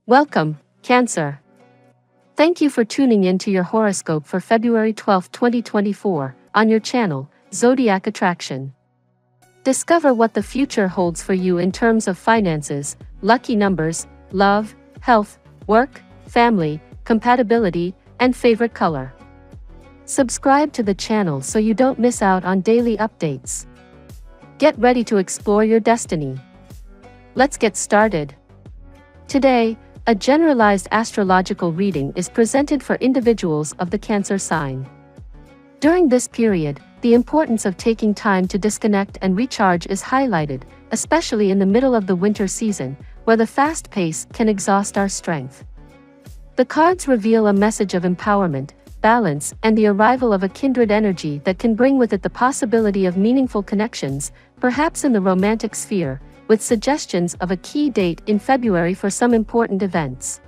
Welcome, Cancer. Thank you for tuning in to your horoscope for February 12, 2024, on your channel, Zodiac Attraction. Discover what the future holds for you in terms of finances, lucky numbers, love, health, work, family, compatibility, and favorite color. Subscribe to the channel so you don't miss out on daily updates. Get ready to explore your destiny. Let's get started. Today, a generalized astrological reading is presented for individuals of the Cancer sign. During this period, the importance of taking time to disconnect and recharge is highlighted, especially in the middle of the winter season, where the fast pace can exhaust our strength. The cards reveal a message of empowerment, balance, and the arrival of a kindred energy that can bring with it the possibility of meaningful connections, perhaps in the romantic sphere, with suggestions of a key date in February for some important events.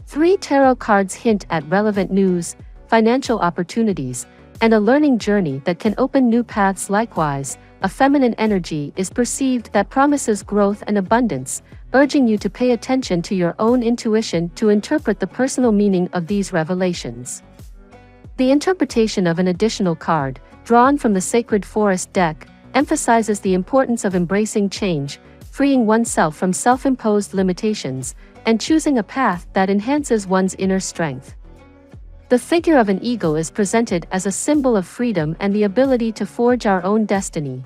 3 tarot cards hint at relevant news, financial opportunities, and a learning journey that can open new paths. Likewise, a feminine energy is perceived that promises growth and abundance, urging you to pay attention to your own intuition to interpret the personal meaning of these revelations. The interpretation of an additional card, drawn from the Sacred Forest deck, emphasizes the importance of embracing change, freeing oneself from self-imposed limitations, and choosing a path that enhances one's inner strength. The figure of an eagle is presented as a symbol of freedom and the ability to forge our own destiny.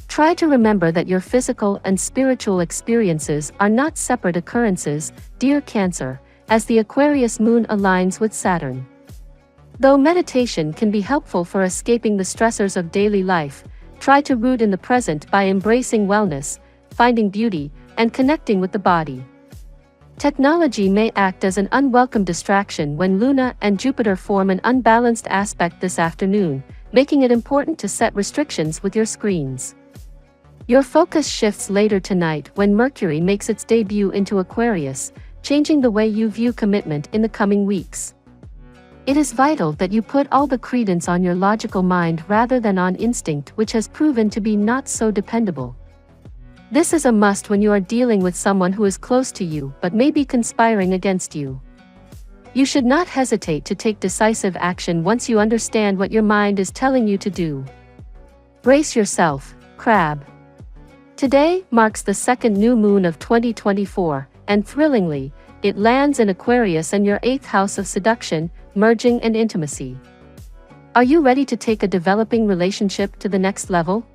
Try to remember that your physical and spiritual experiences are not separate occurrences, dear Cancer, as the Aquarius moon aligns with Saturn. Though meditation can be helpful for escaping the stressors of daily life, try to root in the present by embracing wellness, finding beauty, and connecting with the body. Technology may act as an unwelcome distraction when Luna and Jupiter form an unbalanced aspect this afternoon, making it important to set restrictions with your screens. Your focus shifts later tonight when Mercury makes its debut into Aquarius, changing the way you view commitment in the coming weeks. It is vital that you put all the credence on your logical mind rather than on instinct, which has proven to be not so dependable. This is a must when you are dealing with someone who is close to you but may be conspiring against you. You should not hesitate to take decisive action once you understand what your mind is telling you to do. Brace yourself, Crab. Today marks the second new moon of 2024, and thrillingly, it lands in Aquarius and your 8th house of seduction, merging, and intimacy. Are you ready to take a developing relationship to the next level?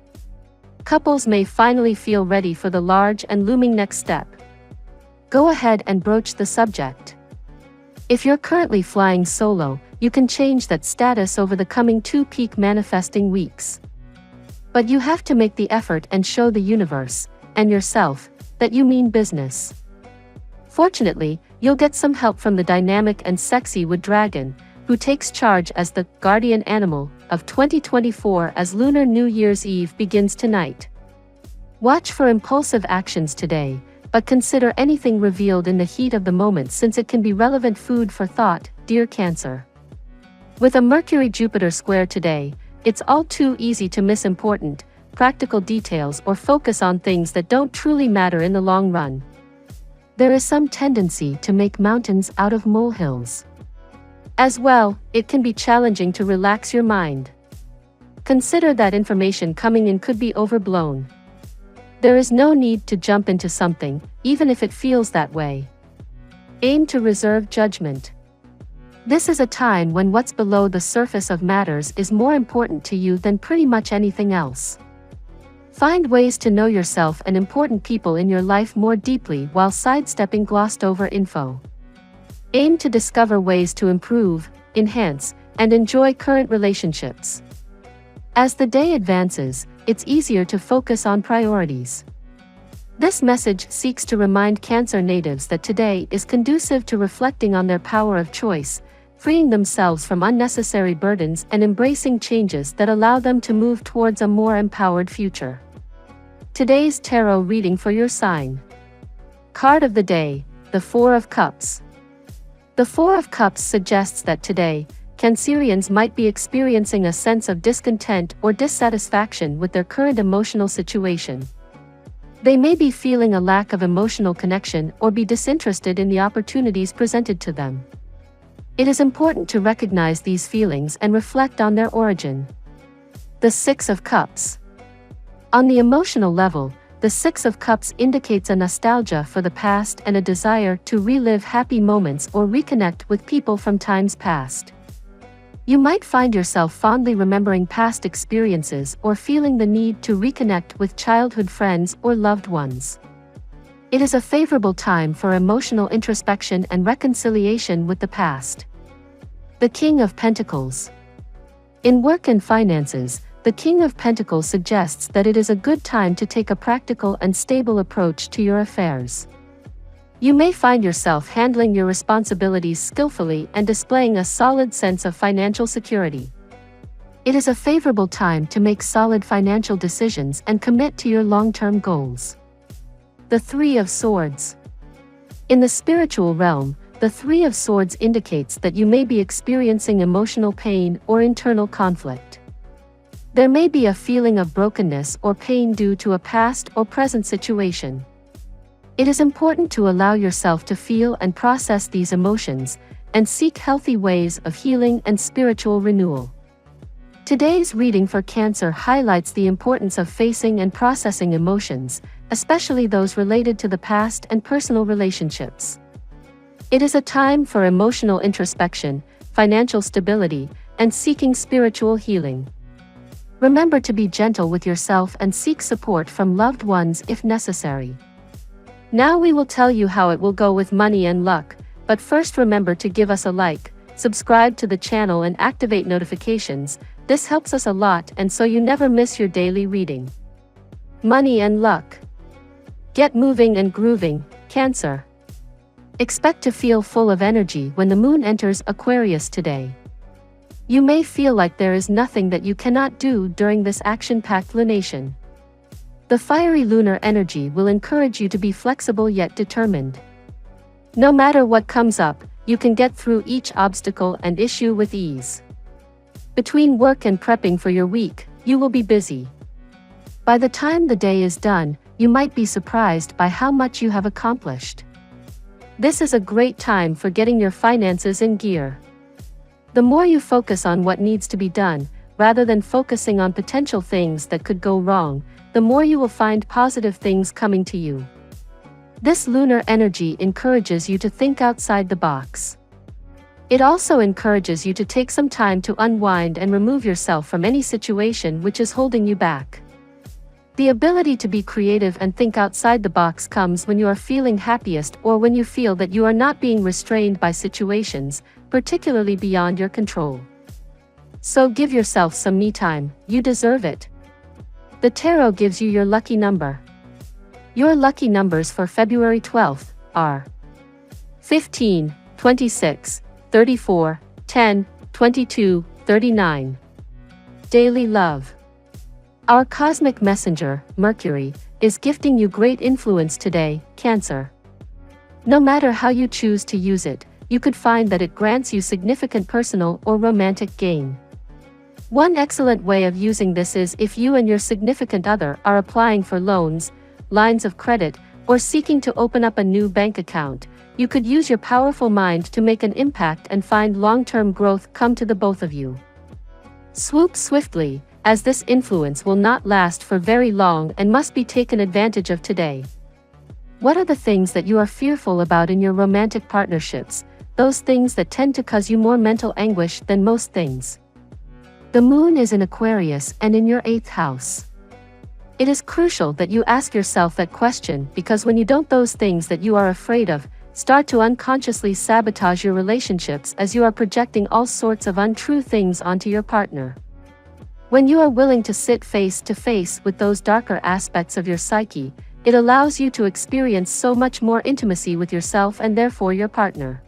Couples may finally feel ready for the large and looming next step. Go ahead and broach the subject. If you're currently flying solo, you can change that status over the coming 2 peak manifesting weeks. But you have to make the effort and show the universe, and yourself, that you mean business. Fortunately, you'll get some help from the dynamic and sexy Wood Dragon, who takes charge as the guardian animal of 2024 as Lunar New Year's Eve begins tonight. Watch for impulsive actions today, but consider anything revealed in the heat of the moment since it can be relevant food for thought, dear Cancer. With a Mercury-Jupiter square today, it's all too easy to miss important, practical details or focus on things that don't truly matter in the long run. There is some tendency to make mountains out of molehills. As well, it can be challenging to relax your mind. Consider that information coming in could be overblown. There is no need to jump into something, even if it feels that way. Aim to reserve judgment. This is a time when what's below the surface of matters is more important to you than pretty much anything else. Find ways to know yourself and important people in your life more deeply while sidestepping glossed over info. Aim to discover ways to improve, enhance, and enjoy current relationships. As the day advances, it's easier to focus on priorities. This message seeks to remind Cancer natives that today is conducive to reflecting on their power of choice, freeing themselves from unnecessary burdens and embracing changes that allow them to move towards a more empowered future. Today's tarot reading for your sign. Card of the day, the 4 of Cups. The 4 of Cups suggests that today, Cancerians might be experiencing a sense of discontent or dissatisfaction with their current emotional situation. They may be feeling a lack of emotional connection or be disinterested in the opportunities presented to them. It is important to recognize these feelings and reflect on their origin. The Six of Cups. On the emotional level, the Six of Cups indicates a nostalgia for the past and a desire to relive happy moments or reconnect with people from times past. You might find yourself fondly remembering past experiences or feeling the need to reconnect with childhood friends or loved ones. It is a favorable time for emotional introspection and reconciliation with the past. The King of Pentacles. In work and finances, the King of Pentacles suggests that it is a good time to take a practical and stable approach to your affairs. You may find yourself handling your responsibilities skillfully and displaying a solid sense of financial security. It is a favorable time to make solid financial decisions and commit to your long-term goals. The Three of Swords. In the spiritual realm, the Three of Swords indicates that you may be experiencing emotional pain or internal conflict. There may be a feeling of brokenness or pain due to a past or present situation. It is important to allow yourself to feel and process these emotions, and seek healthy ways of healing and spiritual renewal. Today's reading for Cancer highlights the importance of facing and processing emotions, especially those related to the past and personal relationships. It is a time for emotional introspection, financial stability, and seeking spiritual healing. Remember to be gentle with yourself and seek support from loved ones if necessary. Now we will tell you how it will go with money and luck, but first remember to give us a like, subscribe to the channel and activate notifications. This helps us a lot and so you never miss your daily reading. Money and luck. Get moving and grooving, Cancer. Expect to feel full of energy when the moon enters Aquarius today. You may feel like there is nothing that you cannot do during this action-packed lunation. The fiery lunar energy will encourage you to be flexible yet determined. No matter what comes up, you can get through each obstacle and issue with ease. Between work and prepping for your week, you will be busy. By the time the day is done, you might be surprised by how much you have accomplished. This is a great time for getting your finances in gear. The more you focus on what needs to be done, rather than focusing on potential things that could go wrong, the more you will find positive things coming to you. This lunar energy encourages you to think outside the box. It also encourages you to take some time to unwind and remove yourself from any situation which is holding you back. The ability to be creative and think outside the box comes when you are feeling happiest or when you feel that you are not being restrained by situations, particularly beyond your control. So give yourself some me time, you deserve it. The tarot gives you your lucky number. Your lucky numbers for February 12th are 15, 26, 34, 10, 22, 39. Daily love. Our cosmic messenger, Mercury, is gifting you great influence today, Cancer. No matter how you choose to use it, you could find that it grants you significant personal or romantic gain. One excellent way of using this is if you and your significant other are applying for loans, lines of credit, or seeking to open up a new bank account. You could use your powerful mind to make an impact and find long-term growth come to the both of you. Swoop swiftly, as this influence will not last for very long and must be taken advantage of today. What are the things that you are fearful about in your romantic partnerships, those things that tend to cause you more mental anguish than most things? The moon is in Aquarius and in your 8th house. It is crucial that you ask yourself that question because when you don't, those things that you are afraid of start to unconsciously sabotage your relationships as you are projecting all sorts of untrue things onto your partner. When you are willing to sit face to face with those darker aspects of your psyche, it allows you to experience so much more intimacy with yourself and therefore your partner.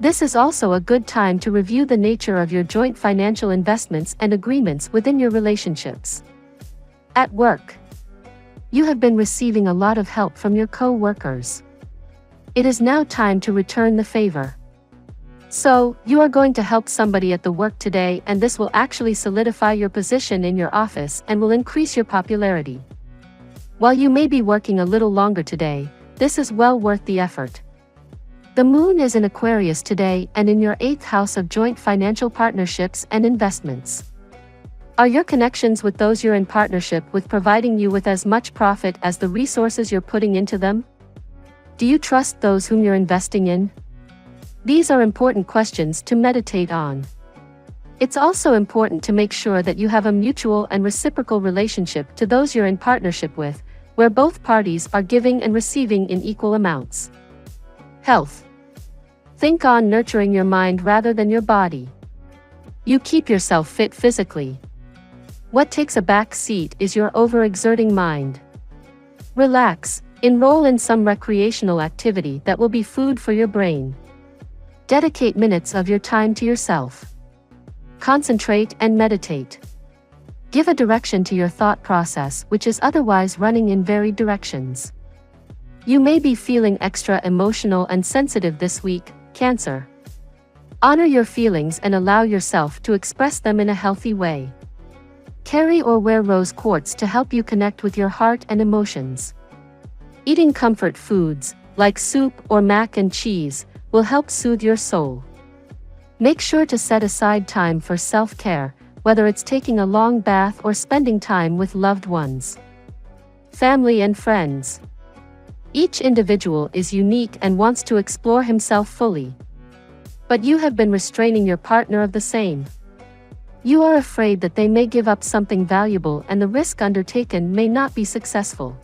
This is also a good time to review the nature of your joint financial investments and agreements within your relationships. At work, you have been receiving a lot of help from your co-workers. It is now time to return the favor. So, you are going to help somebody at the work today, and this will actually solidify your position in your office and will increase your popularity. While you may be working a little longer today, this is well worth the effort. The moon is in Aquarius today and in your 8th house of joint financial partnerships and investments. Are your connections with those you're in partnership with providing you with as much profit as the resources you're putting into them? Do you trust those whom you're investing in? These are important questions to meditate on. It's also important to make sure that you have a mutual and reciprocal relationship to those you're in partnership with, where both parties are giving and receiving in equal amounts. Health. Think on nurturing your mind rather than your body. You keep yourself fit physically. What takes a back seat is your overexerting mind. Relax, enroll in some recreational activity that will be food for your brain. Dedicate minutes of your time to yourself. Concentrate and meditate. Give a direction to your thought process, which is otherwise running in varied directions. You may be feeling extra emotional and sensitive this week, Cancer. Honor your feelings and allow yourself to express them in a healthy way. Carry or wear rose quartz to help you connect with your heart and emotions. Eating comfort foods, like soup or mac and cheese, will help soothe your soul. Make sure to set aside time for self-care, whether it's taking a long bath or spending time with loved ones. Family and friends. Each individual is unique and wants to explore himself fully. But you have been restraining your partner of the same. You are afraid that they may give up something valuable and the risk undertaken may not be successful.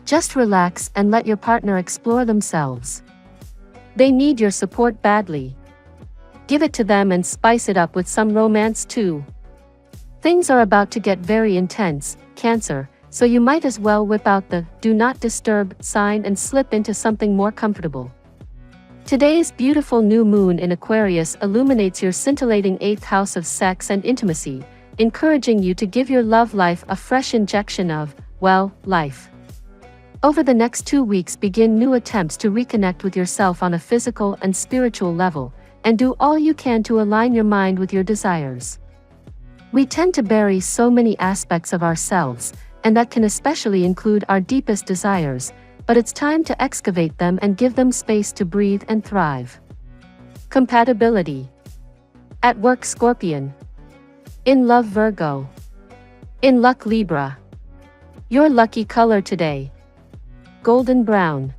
Just relax and let your partner explore themselves. They need your support badly. Give it to them and spice it up with some romance too. Things are about to get very intense, Cancer, so you might as well whip out the "Do Not Disturb" sign and slip into something more comfortable. Today's beautiful new moon in Aquarius illuminates your scintillating 8th house of sex and intimacy, encouraging you to give your love life a fresh injection of, well, life. Over the next 2 weeks, begin new attempts to reconnect with yourself on a physical and spiritual level, and do all you can to align your mind with your desires. We tend to bury so many aspects of ourselves, and that can especially include our deepest desires, but it's time to excavate them and give them space to breathe and thrive. Compatibility. At work, Scorpion. In love, Virgo. In luck, Libra. Your lucky color today: golden brown.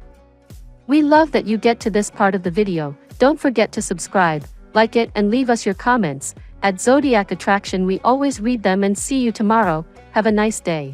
We love that you get to this part of the video. Don't forget to subscribe, like it, and leave us your comments. At Zodiac Attraction, we always read them, and see you tomorrow. Have a nice day.